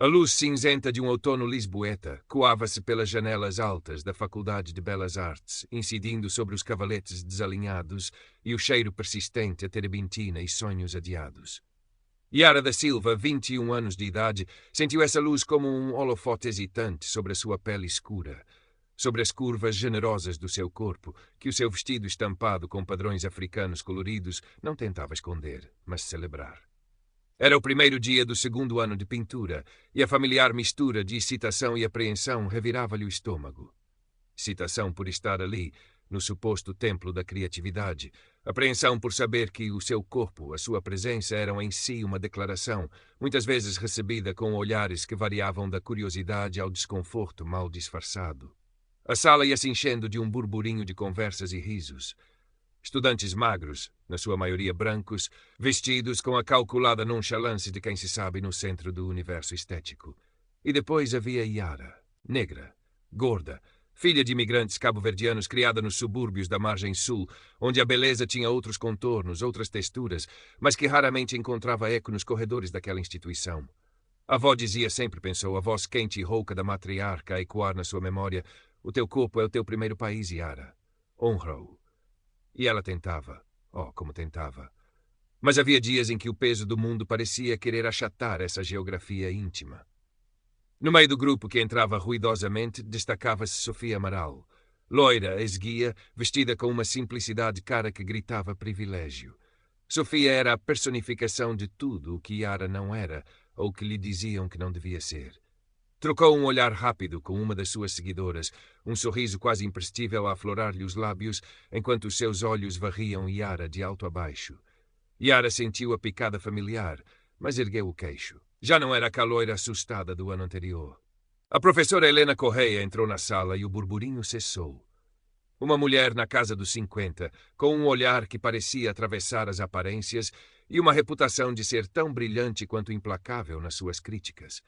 A luz cinzenta de um outono lisboeta coava-se pelas janelas altas da Faculdade de Belas Artes, incidindo sobre os cavaletes desalinhados e o cheiro persistente a terebintina e sonhos adiados. Yara da Silva, 21 anos de idade, sentiu essa luz como um holofote hesitante sobre a sua pele escura, sobre as curvas generosas do seu corpo, que o seu vestido estampado com padrões africanos coloridos não tentava esconder, mas celebrar. Era o primeiro dia do segundo ano de pintura, e a familiar mistura de excitação e apreensão revirava-lhe o estômago. Excitação por estar ali, no suposto templo da criatividade, apreensão por saber que o seu corpo, a sua presença eram em si uma declaração, muitas vezes recebida com olhares que variavam da curiosidade ao desconforto mal disfarçado. A sala ia se enchendo de um burburinho de conversas e risos. Estudantes magros, na sua maioria brancos, vestidos com a calculada nonchalance de quem se sabe no centro do universo estético. E depois havia Yara, negra, gorda, filha de imigrantes cabo-verdianos criada nos subúrbios da margem sul, onde a beleza tinha outros contornos, outras texturas, mas que raramente encontrava eco nos corredores daquela instituição. A avó dizia sempre, pensou, a voz quente e rouca da matriarca a ecoar na sua memória: o teu corpo é o teu primeiro país, Yara. Honra-o. E ela tentava. Oh, como tentava. Mas havia dias em que o peso do mundo parecia querer achatar essa geografia íntima. No meio do grupo que entrava ruidosamente, destacava-se Sofia Amaral. Loira, esguia, vestida com uma simplicidade cara que gritava privilégio. Sofia era a personificação de tudo o que Yara não era, ou que lhe diziam que não devia ser. Trocou um olhar rápido com uma das suas seguidoras, um sorriso quase imperceptível a aflorar-lhe os lábios, enquanto os seus olhos varriam Yara de alto a baixo. Yara sentiu a picada familiar, mas ergueu o queixo. Já não era a caloira assustada do ano anterior. A professora Helena Correia entrou na sala e o burburinho cessou. Uma mulher na casa dos 50, com um olhar que parecia atravessar as aparências e uma reputação de ser tão brilhante quanto implacável nas suas críticas.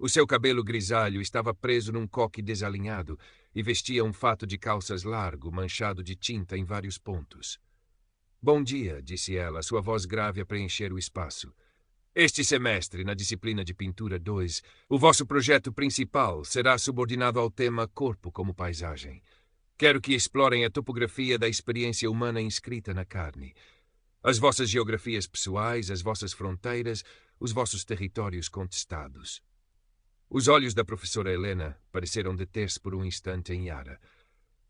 O seu cabelo grisalho estava preso num coque desalinhado e vestia um fato de calças largo, manchado de tinta em vários pontos. Bom dia, disse ela, sua voz grave a preencher o espaço. Este semestre, na disciplina de Pintura 2, o vosso projeto principal será subordinado ao tema Corpo como Paisagem. Quero que explorem a topografia da experiência humana inscrita na carne. As vossas geografias pessoais, as vossas fronteiras, os vossos territórios contestados. Os olhos da professora Helena pareceram deter-se por um instante em Yara.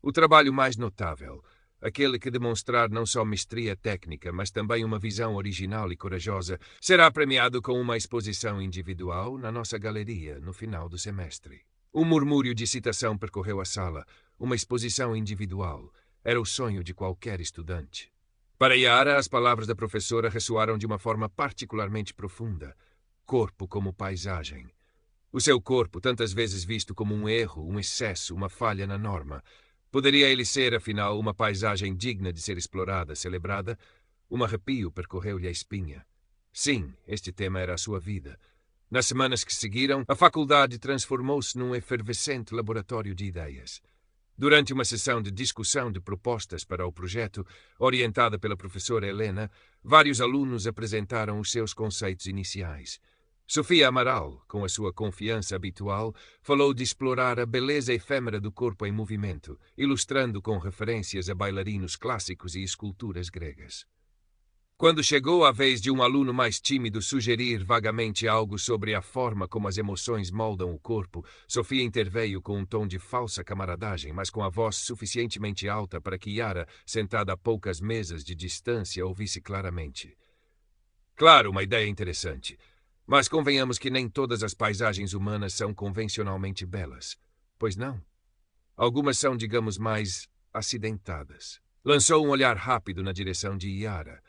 O trabalho mais notável, aquele que demonstrar não só mestria técnica, mas também uma visão original e corajosa, será premiado com uma exposição individual na nossa galeria no final do semestre. Um murmúrio de excitação percorreu a sala. Uma exposição individual. Era o sonho de qualquer estudante. Para Yara, as palavras da professora ressoaram de uma forma particularmente profunda. Corpo como paisagem. O seu corpo, tantas vezes visto como um erro, um excesso, uma falha na norma. Poderia ele ser, afinal, uma paisagem digna de ser explorada, celebrada? Um arrepio percorreu-lhe a espinha. Sim, este tema era a sua vida. Nas semanas que seguiram, a faculdade transformou-se num efervescente laboratório de ideias. Durante uma sessão de discussão de propostas para o projeto, orientada pela professora Helena, vários alunos apresentaram os seus conceitos iniciais. Sofia Amaral, com a sua confiança habitual, falou de explorar a beleza efêmera do corpo em movimento, ilustrando com referências a bailarinos clássicos e esculturas gregas. Quando chegou a vez de um aluno mais tímido sugerir vagamente algo sobre a forma como as emoções moldam o corpo, Sofia interveio com um tom de falsa camaradagem, mas com a voz suficientemente alta para que Yara, sentada a poucas mesas de distância, ouvisse claramente. Claro, uma ideia interessante. Mas convenhamos que nem todas as paisagens humanas são convencionalmente belas. Pois não? Algumas são, digamos, mais acidentadas. Lançou um olhar rápido na direção de Yara.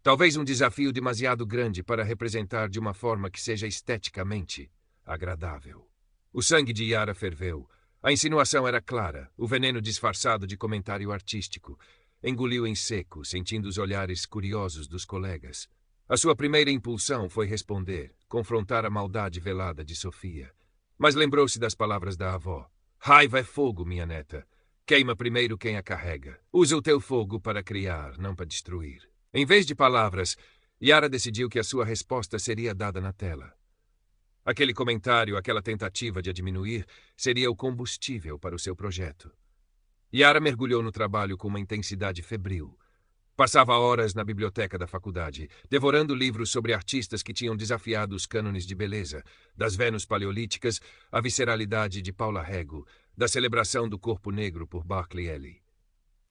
Talvez um desafio demasiado grande para representar de uma forma que seja esteticamente agradável. O sangue de Yara ferveu. A insinuação era clara, o veneno disfarçado de comentário artístico. Engoliu em seco, sentindo os olhares curiosos dos colegas. A sua primeira impulsão foi responder, confrontar a maldade velada de Sofia. Mas lembrou-se das palavras da avó. Raiva é fogo, minha neta. Queima primeiro quem a carrega. Usa o teu fogo para criar, não para destruir. Em vez de palavras, Yara decidiu que a sua resposta seria dada na tela. Aquele comentário, aquela tentativa de a diminuir, seria o combustível para o seu projeto. Yara mergulhou no trabalho com uma intensidade febril. Passava horas na biblioteca da faculdade, devorando livros sobre artistas que tinham desafiado os cânones de beleza, das Vênus paleolíticas à visceralidade de Paula Rego, da celebração do corpo negro por Barclay Ellie.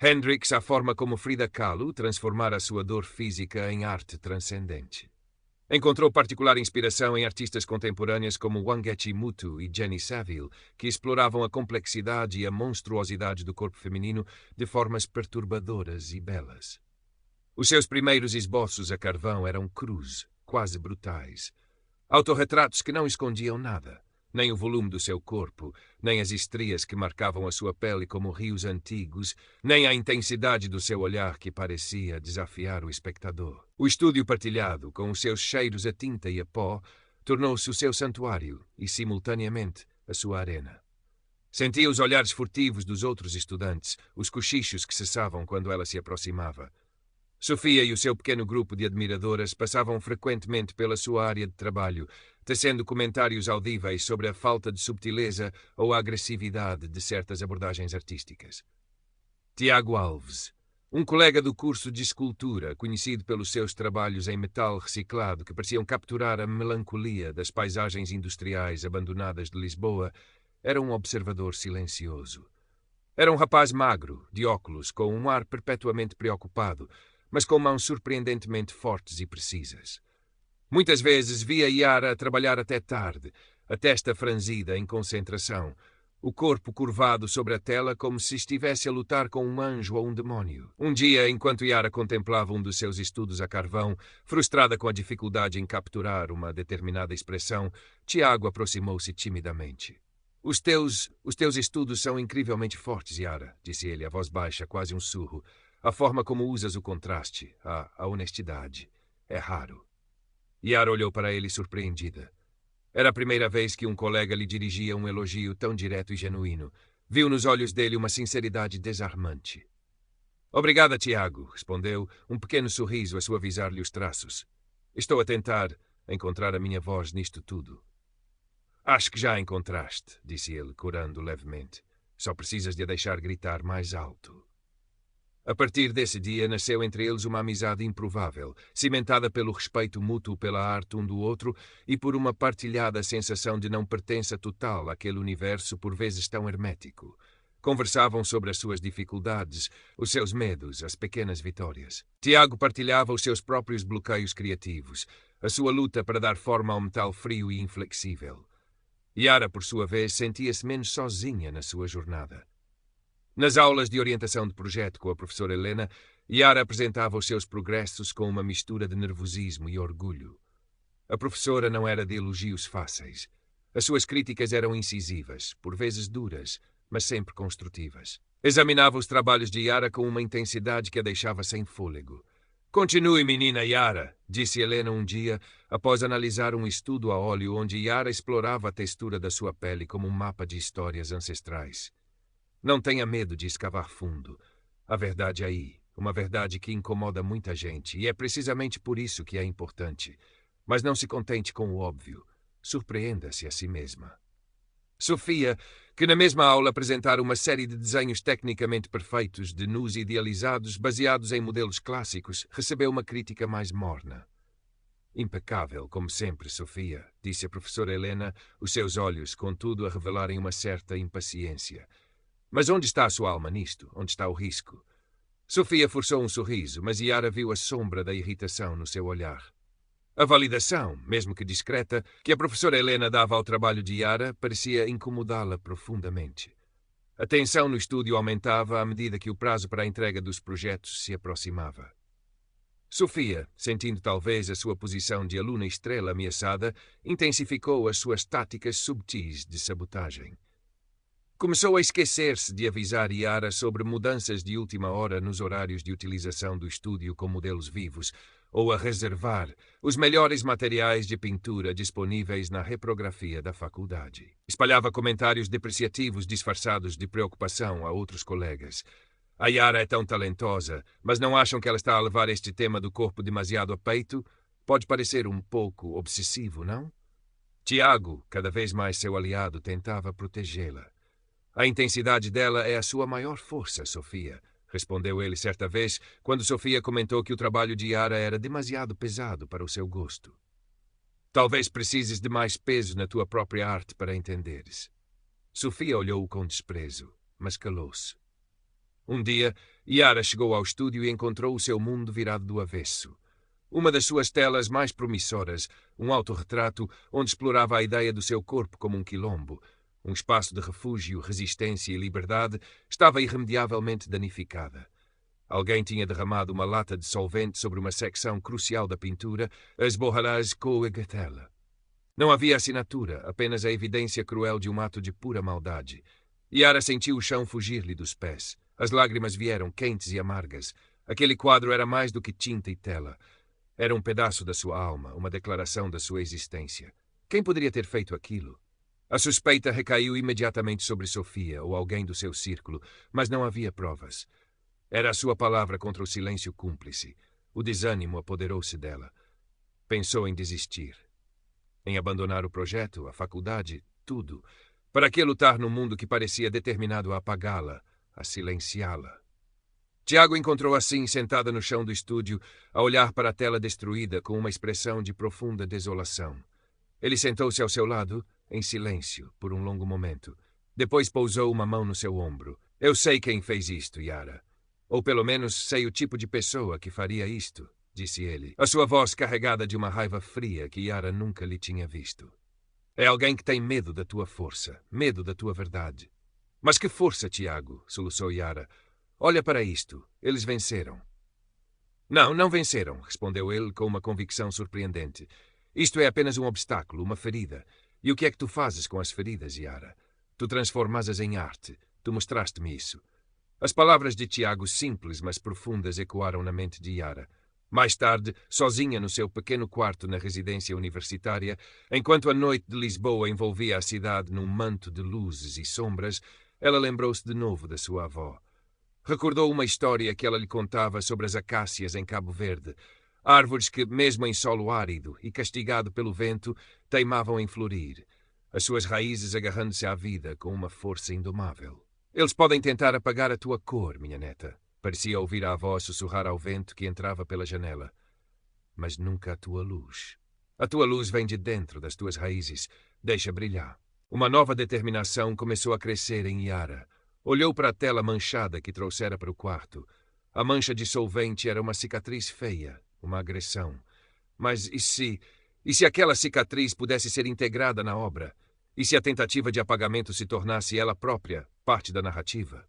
Hendrix, a forma como Frida Kahlo transformara sua dor física em arte transcendente. Encontrou particular inspiração em artistas contemporâneas como Wangechi Mutu e Jenny Saville, que exploravam a complexidade e a monstruosidade do corpo feminino de formas perturbadoras e belas. Os seus primeiros esboços a carvão eram crus, quase brutais. Autorretratos que não escondiam nada, nem o volume do seu corpo, nem as estrias que marcavam a sua pele como rios antigos, nem a intensidade do seu olhar que parecia desafiar o espectador. O estúdio partilhado, com os seus cheiros a tinta e a pó, tornou-se o seu santuário e, simultaneamente, a sua arena. Sentia os olhares furtivos dos outros estudantes, os cochichos que cessavam quando ela se aproximava. Sofia e o seu pequeno grupo de admiradoras passavam frequentemente pela sua área de trabalho, tecendo comentários audíveis sobre a falta de subtileza ou a agressividade de certas abordagens artísticas. Tiago Alves, um colega do curso de escultura, conhecido pelos seus trabalhos em metal reciclado que pareciam capturar a melancolia das paisagens industriais abandonadas de Lisboa, era um observador silencioso. Era um rapaz magro, de óculos, com um ar perpetuamente preocupado, mas com mãos surpreendentemente fortes e precisas. Muitas vezes via Yara trabalhar até tarde, a testa franzida em concentração, o corpo curvado sobre a tela como se estivesse a lutar com um anjo ou um demónio. Um dia, enquanto Yara contemplava um dos seus estudos a carvão, frustrada com a dificuldade em capturar uma determinada expressão, Tiago aproximou-se timidamente. Os teus estudos são incrivelmente fortes, Yara, disse ele, a voz baixa, quase um sussurro. A forma como usas o contraste, a honestidade. É raro. Yara olhou para ele surpreendida. Era a primeira vez que um colega lhe dirigia um elogio tão direto e genuíno. Viu nos olhos dele uma sinceridade desarmante. Obrigada, Tiago, respondeu, um pequeno sorriso a suavizar-lhe os traços. Estou a tentar encontrar a minha voz nisto tudo. Acho que já a encontraste, disse ele, corando levemente. Só precisas de a deixar gritar mais alto. A partir desse dia nasceu entre eles uma amizade improvável, cimentada pelo respeito mútuo pela arte um do outro e por uma partilhada sensação de não pertença total àquele universo por vezes tão hermético. Conversavam sobre as suas dificuldades, os seus medos, as pequenas vitórias. Tiago partilhava os seus próprios bloqueios criativos, a sua luta para dar forma ao metal frio e inflexível. Yara, por sua vez, sentia-se menos sozinha na sua jornada. Nas aulas de orientação de projeto com a professora Helena, Yara apresentava os seus progressos com uma mistura de nervosismo e orgulho. A professora não era de elogios fáceis. As suas críticas eram incisivas, por vezes duras, mas sempre construtivas. Examinava os trabalhos de Yara com uma intensidade que a deixava sem fôlego. Continue, menina Yara, disse Helena um dia, após analisar um estudo a óleo onde Yara explorava a textura da sua pele como um mapa de histórias ancestrais. Não tenha medo de escavar fundo. A verdade é aí, uma verdade que incomoda muita gente, e é precisamente por isso que é importante. Mas não se contente com o óbvio. Surpreenda-se a si mesma. Sofia, que na mesma aula apresentara uma série de desenhos tecnicamente perfeitos de nus idealizados baseados em modelos clássicos, recebeu uma crítica mais morna. Impecável, como sempre, Sofia, disse a professora Helena, os seus olhos, contudo, a revelarem uma certa impaciência. Mas onde está a sua alma nisto? Onde está o risco? Sofia forçou um sorriso, mas Yara viu a sombra da irritação no seu olhar. A validação, mesmo que discreta, que a professora Helena dava ao trabalho de Yara parecia incomodá-la profundamente. A tensão no estúdio aumentava à medida que o prazo para a entrega dos projetos se aproximava. Sofia, sentindo talvez a sua posição de aluna estrela ameaçada, intensificou as suas táticas subtis de sabotagem. Começou a esquecer-se de avisar Yara sobre mudanças de última hora nos horários de utilização do estúdio com modelos vivos, ou a reservar os melhores materiais de pintura disponíveis na reprografia da faculdade. Espalhava comentários depreciativos disfarçados de preocupação a outros colegas. A Yara é tão talentosa, mas não acham que ela está a levar este tema do corpo demasiado a peito? Pode parecer um pouco obsessivo, não? Tiago, cada vez mais seu aliado, tentava protegê-la. A intensidade dela é a sua maior força, Sofia, respondeu ele certa vez, quando Sofia comentou que o trabalho de Yara era demasiado pesado para o seu gosto. Talvez precises de mais peso na tua própria arte para entenderes. Sofia olhou-o com desprezo, mas calou-se. Um dia, Yara chegou ao estúdio e encontrou o seu mundo virado do avesso. Uma das suas telas mais promissoras, um autorretrato onde explorava a ideia do seu corpo como um quilombo, um espaço de refúgio, resistência e liberdade, estava irremediavelmente danificada. Alguém tinha derramado uma lata de solvente sobre uma secção crucial da pintura, a esborrarás coagatela. Não havia assinatura, apenas a evidência cruel de um ato de pura maldade. Yara sentiu o chão fugir-lhe dos pés. As lágrimas vieram, quentes e amargas. Aquele quadro era mais do que tinta e tela. Era um pedaço da sua alma, uma declaração da sua existência. Quem poderia ter feito aquilo? A suspeita recaiu imediatamente sobre Sofia ou alguém do seu círculo, mas não havia provas. Era a sua palavra contra o silêncio cúmplice. O desânimo apoderou-se dela. Pensou em desistir. Em abandonar o projeto, a faculdade, tudo. Para que lutar num mundo que parecia determinado a apagá-la, a silenciá-la? Tiago encontrou assim, sentada no chão do estúdio, a olhar para a tela destruída com uma expressão de profunda desolação. Ele sentou-se ao seu lado, em silêncio, por um longo momento. Depois pousou uma mão no seu ombro. Eu sei quem fez isto, Yara. Ou pelo menos sei o tipo de pessoa que faria isto, disse ele, a sua voz carregada de uma raiva fria que Yara nunca lhe tinha visto. É alguém que tem medo da tua força, medo da tua verdade. Mas que força, Tiago, soluçou Yara. Olha para isto. Eles venceram. Não venceram, respondeu ele com uma convicção surpreendente. Isto é apenas um obstáculo, uma ferida. E o que é que tu fazes com as feridas, Yara? Tu transformas-as em arte. Tu mostraste-me isso. As palavras de Tiago, simples mas profundas, ecoaram na mente de Yara. Mais tarde, sozinha no seu pequeno quarto na residência universitária, enquanto a noite de Lisboa envolvia a cidade num manto de luzes e sombras, ela lembrou-se de novo da sua avó. Recordou uma história que ela lhe contava sobre as acácias em Cabo Verde, árvores que, mesmo em solo árido e castigado pelo vento, teimavam em florir, as suas raízes agarrando-se à vida com uma força indomável. Eles podem tentar apagar a tua cor, minha neta. Parecia ouvir a avó sussurrar ao vento que entrava pela janela. Mas nunca a tua luz. A tua luz vem de dentro das tuas raízes. Deixa brilhar. Uma nova determinação começou a crescer em Yara. Olhou para a tela manchada que trouxera para o quarto. A mancha de solvente era uma cicatriz feia, uma agressão. Mas e se aquela cicatriz pudesse ser integrada na obra? E se a tentativa de apagamento se tornasse ela própria parte da narrativa?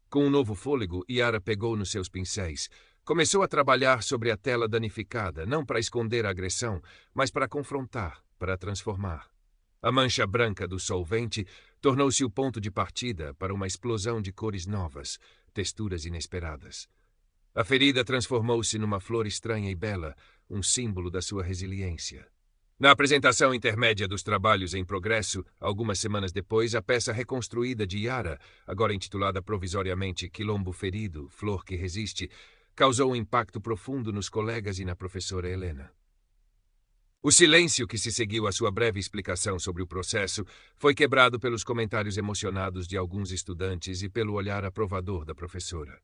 Com um novo fôlego, Yara pegou nos seus pincéis. Começou a trabalhar sobre a tela danificada, não para esconder a agressão, mas para confrontar, para transformar. A mancha branca do solvente tornou-se o ponto de partida para uma explosão de cores novas, texturas inesperadas. A ferida transformou-se numa flor estranha e bela, um símbolo da sua resiliência. Na apresentação intermédia dos trabalhos em progresso, algumas semanas depois, a peça reconstruída de Yara, agora intitulada provisoriamente Quilombo Ferido, Flor que Resiste, causou um impacto profundo nos colegas e na professora Helena. O silêncio que se seguiu à sua breve explicação sobre o processo foi quebrado pelos comentários emocionados de alguns estudantes e pelo olhar aprovador da professora.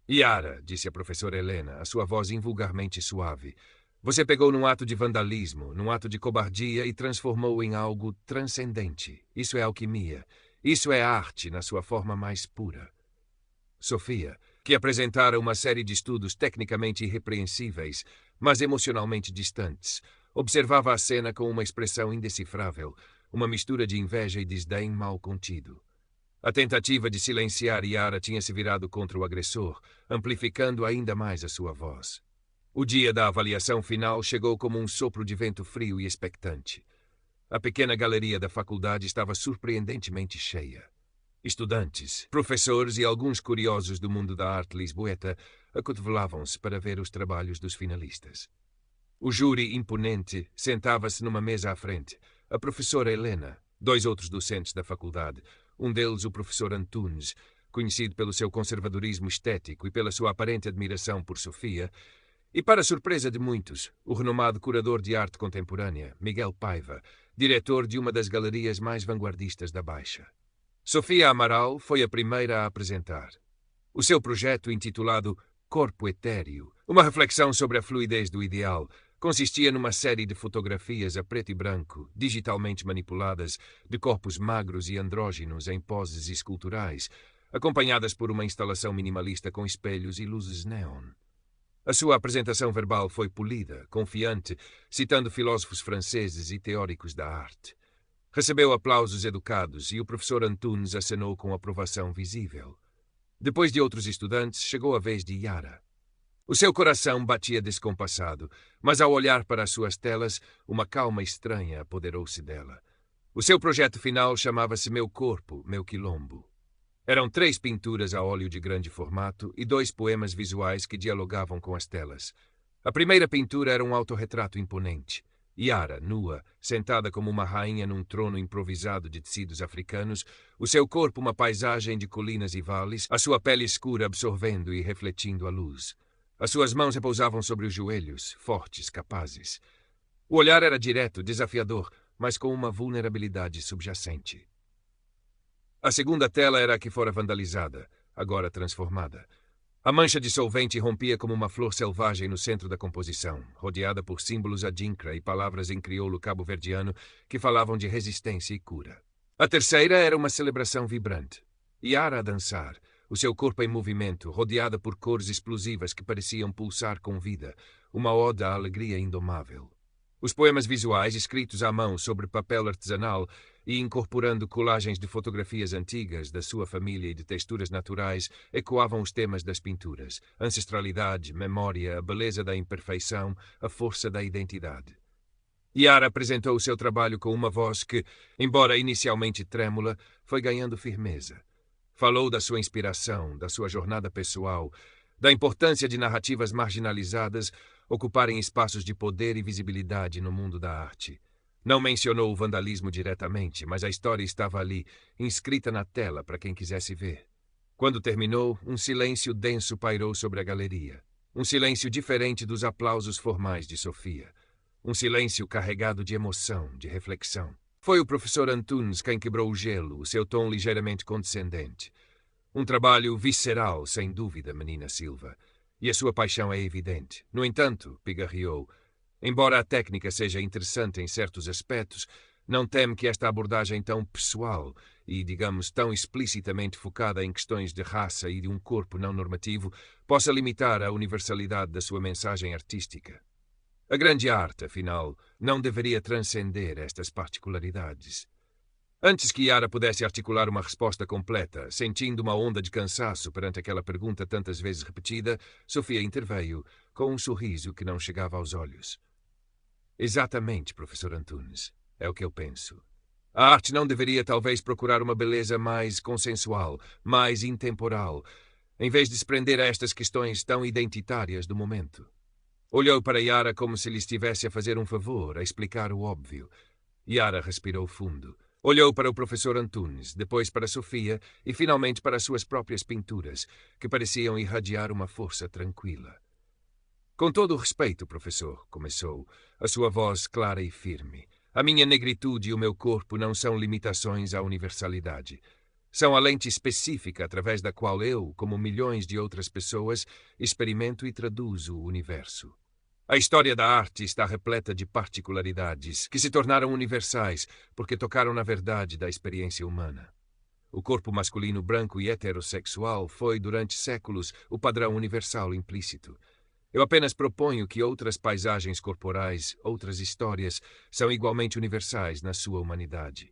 Yara, disse a professora Helena, a sua voz invulgarmente suave, você pegou num ato de vandalismo, num ato de cobardia e transformou em algo transcendente. Isso é alquimia. Isso é arte na sua forma mais pura. Sofia, que apresentara uma série de estudos tecnicamente irrepreensíveis, mas emocionalmente distantes, observava a cena com uma expressão indecifrável, uma mistura de inveja e desdém mal contido. A tentativa de silenciar Yara tinha se virado contra o agressor, amplificando ainda mais a sua voz. O dia da avaliação final chegou como um sopro de vento frio e expectante. A pequena galeria da faculdade estava surpreendentemente cheia. Estudantes, professores e alguns curiosos do mundo da arte lisboeta acotovelavam-se para ver os trabalhos dos finalistas. O júri imponente sentava-se numa mesa à frente. A professora Helena, dois outros docentes da faculdade, um deles o professor Antunes, conhecido pelo seu conservadorismo estético e pela sua aparente admiração por Sofia, e, para surpresa de muitos, o renomado curador de arte contemporânea, Miguel Paiva, diretor de uma das galerias mais vanguardistas da Baixa. Sofia Amaral foi a primeira a apresentar. O seu projeto, intitulado Corpo Etéreo, uma reflexão sobre a fluidez do ideal, consistia numa série de fotografias a preto e branco, digitalmente manipuladas, de corpos magros e andrógenos em poses esculturais, acompanhadas por uma instalação minimalista com espelhos e luzes neon. A sua apresentação verbal foi polida, confiante, citando filósofos franceses e teóricos da arte. Recebeu aplausos educados e o professor Antunes acenou com aprovação visível. Depois de outros estudantes, chegou a vez de Yara. O seu coração batia descompassado, mas ao olhar para as suas telas, uma calma estranha apoderou-se dela. O seu projeto final chamava-se Meu Corpo, Meu Quilombo. Eram 3 pinturas a óleo de grande formato e 2 poemas visuais que dialogavam com as telas. A primeira pintura era um autorretrato imponente. Yara, nua, sentada como uma rainha num trono improvisado de tecidos africanos, o seu corpo uma paisagem de colinas e vales, a sua pele escura absorvendo e refletindo a luz. As suas mãos repousavam sobre os joelhos, fortes, capazes. O olhar era direto, desafiador, mas com uma vulnerabilidade subjacente. A segunda tela era a que fora vandalizada, agora transformada. A mancha de solvente rompia como uma flor selvagem no centro da composição, rodeada por símbolos adinkra e palavras em crioulo cabo-verdiano que falavam de resistência e cura. A terceira era uma celebração vibrante. Yara a dançar, o seu corpo em movimento, rodeada por cores explosivas que pareciam pulsar com vida, uma ode à alegria indomável. Os poemas visuais, escritos à mão sobre papel artesanal e incorporando colagens de fotografias antigas da sua família e de texturas naturais, ecoavam os temas das pinturas: ancestralidade, memória, a beleza da imperfeição, a força da identidade. Yara apresentou o seu trabalho com uma voz que, embora inicialmente trêmula, foi ganhando firmeza. Falou da sua inspiração, da sua jornada pessoal, da importância de narrativas marginalizadas ocuparem espaços de poder e visibilidade no mundo da arte. Não mencionou o vandalismo diretamente, mas a história estava ali, inscrita na tela para quem quisesse ver. Quando terminou, um silêncio denso pairou sobre a galeria. Um silêncio diferente dos aplausos formais de Sofia. Um silêncio carregado de emoção, de reflexão. Foi o professor Antunes quem quebrou o gelo, o seu tom ligeiramente condescendente. Um trabalho visceral, sem dúvida, menina Silva. E a sua paixão é evidente. No entanto, pigarreou, embora a técnica seja interessante em certos aspectos, não teme que esta abordagem tão pessoal e, digamos, tão explicitamente focada em questões de raça e de um corpo não normativo possa limitar a universalidade da sua mensagem artística. A grande arte, afinal, não deveria transcender estas particularidades. Antes que Yara pudesse articular uma resposta completa, sentindo uma onda de cansaço perante aquela pergunta tantas vezes repetida, Sofia interveio, com um sorriso que não chegava aos olhos. Exatamente, professor Antunes. É o que eu penso. A arte não deveria talvez procurar uma beleza mais consensual, mais intemporal, em vez de se prender a estas questões tão identitárias do momento. Olhou para Yara como se lhe estivesse a fazer um favor, a explicar o óbvio. Yara respirou fundo. Olhou para o professor Antunes, depois para Sofia e finalmente para as suas próprias pinturas, que pareciam irradiar uma força tranquila. Com todo o respeito, professor, começou, a sua voz clara e firme. A minha negritude e o meu corpo não são limitações à universalidade. São a lente específica através da qual eu, como milhões de outras pessoas, experimento e traduzo o universo. A história da arte está repleta de particularidades que se tornaram universais porque tocaram na verdade da experiência humana. O corpo masculino branco e heterossexual foi, durante séculos, o padrão universal implícito. Eu apenas proponho que outras paisagens corporais, outras histórias, são igualmente universais na sua humanidade.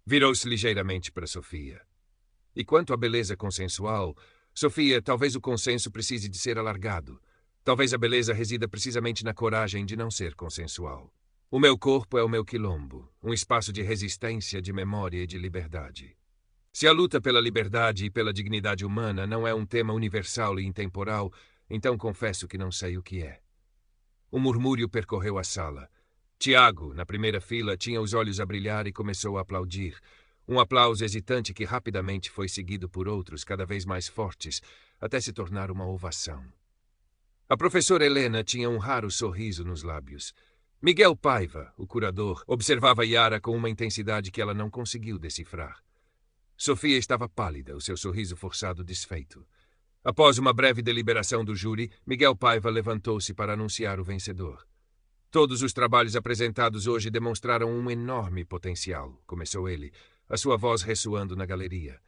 Virou-se ligeiramente para Sofia. E quanto à beleza consensual, Sofia, talvez o consenso precise de ser alargado. Talvez a beleza resida precisamente na coragem de não ser consensual. O meu corpo é o meu quilombo, um espaço de resistência, de memória e de liberdade. Se a luta pela liberdade e pela dignidade humana não é um tema universal e intemporal, então confesso que não sei o que é. Um murmúrio percorreu a sala. Tiago, na primeira fila, tinha os olhos a brilhar e começou a aplaudir. Um aplauso hesitante que rapidamente foi seguido por outros cada vez mais fortes, até se tornar uma ovação. A professora Helena tinha um raro sorriso nos lábios. Miguel Paiva, o curador, observava Yara com uma intensidade que ela não conseguiu decifrar. Sofia estava pálida, o seu sorriso forçado desfeito. Após uma breve deliberação do júri, Miguel Paiva levantou-se para anunciar o vencedor. Todos os trabalhos apresentados hoje demonstraram um enorme potencial, começou ele, a sua voz ressoando na galeria.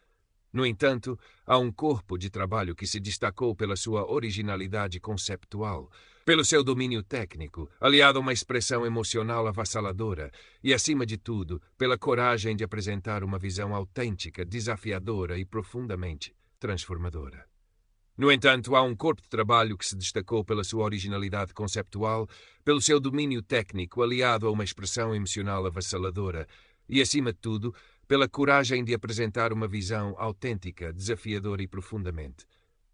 No entanto, há um corpo de trabalho que se destacou pela sua originalidade conceptual, pelo seu domínio técnico, aliado a uma expressão emocional avassaladora e, acima de tudo, pela coragem de apresentar uma visão autêntica, desafiadora e profundamente transformadora. No entanto, há um corpo de trabalho que se destacou pela sua originalidade conceptual, pelo seu domínio técnico, aliado a uma expressão emocional avassaladora e, acima de tudo, pela coragem de apresentar uma visão autêntica, desafiadora e profundamente.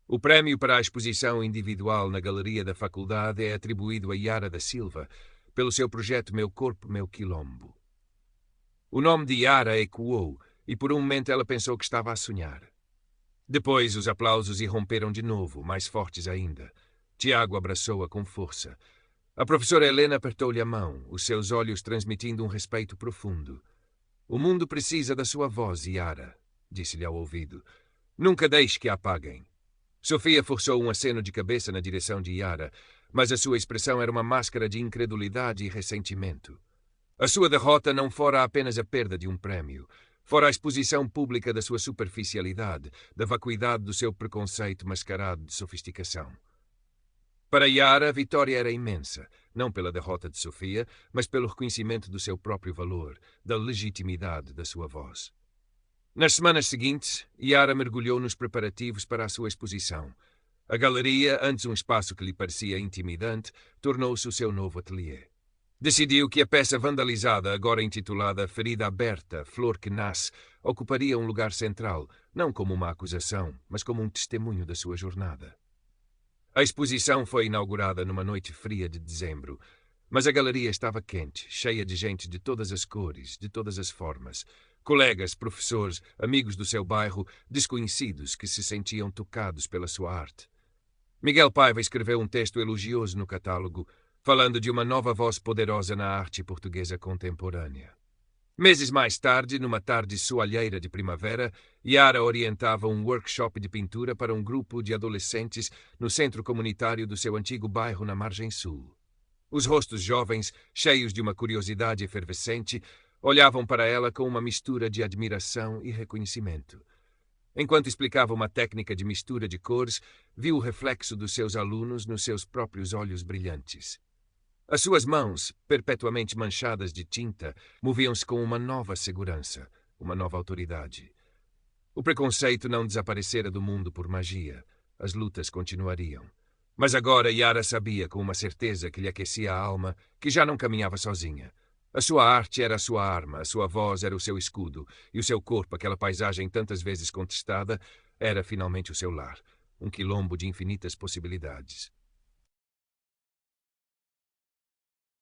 O prémio para a exposição individual na Galeria da Faculdade é atribuído a Yara da Silva, pelo seu projeto Meu Corpo, Meu Quilombo. O nome de Yara ecoou, e por um momento ela pensou que estava a sonhar. Depois os aplausos irromperam de novo, mais fortes ainda. Tiago abraçou-a com força. A professora Helena apertou-lhe a mão, os seus olhos transmitindo um respeito profundo. O mundo precisa da sua voz, Yara, disse-lhe ao ouvido. Nunca deixe que a apaguem. Sofia forçou um aceno de cabeça na direção de Yara, mas a sua expressão era uma máscara de incredulidade e ressentimento. A sua derrota não fora apenas a perda de um prémio, fora a exposição pública da sua superficialidade, da vacuidade do seu preconceito mascarado de sofisticação. Para Yara, a vitória era imensa, não pela derrota de Sofia, mas pelo reconhecimento do seu próprio valor, da legitimidade da sua voz. Nas semanas seguintes, Yara mergulhou nos preparativos para a sua exposição. A galeria, antes um espaço que lhe parecia intimidante, tornou-se o seu novo ateliê. Decidiu que a peça vandalizada, agora intitulada Ferida Aberta, Flor que Nasce, ocuparia um lugar central, não como uma acusação, mas como um testemunho da sua jornada. A exposição foi inaugurada numa noite fria de dezembro, mas a galeria estava quente, cheia de gente de todas as cores, de todas as formas. Colegas, professores, amigos do seu bairro, desconhecidos que se sentiam tocados pela sua arte. Miguel Paiva escreveu um texto elogioso no catálogo, falando de uma nova voz poderosa na arte portuguesa contemporânea. Meses mais tarde, numa tarde soalheira de primavera, Yara orientava um workshop de pintura para um grupo de adolescentes no centro comunitário do seu antigo bairro na margem sul. Os rostos jovens, cheios de uma curiosidade efervescente, olhavam para ela com uma mistura de admiração e reconhecimento. Enquanto explicava uma técnica de mistura de cores, viu o reflexo dos seus alunos nos seus próprios olhos brilhantes. As suas mãos, perpetuamente manchadas de tinta, moviam-se com uma nova segurança, uma nova autoridade. O preconceito não desaparecera do mundo por magia. As lutas continuariam. Mas agora Yara sabia com uma certeza que lhe aquecia a alma que já não caminhava sozinha. A sua arte era a sua arma, a sua voz era o seu escudo, e o seu corpo, aquela paisagem tantas vezes contestada, era finalmente o seu lar, um quilombo de infinitas possibilidades.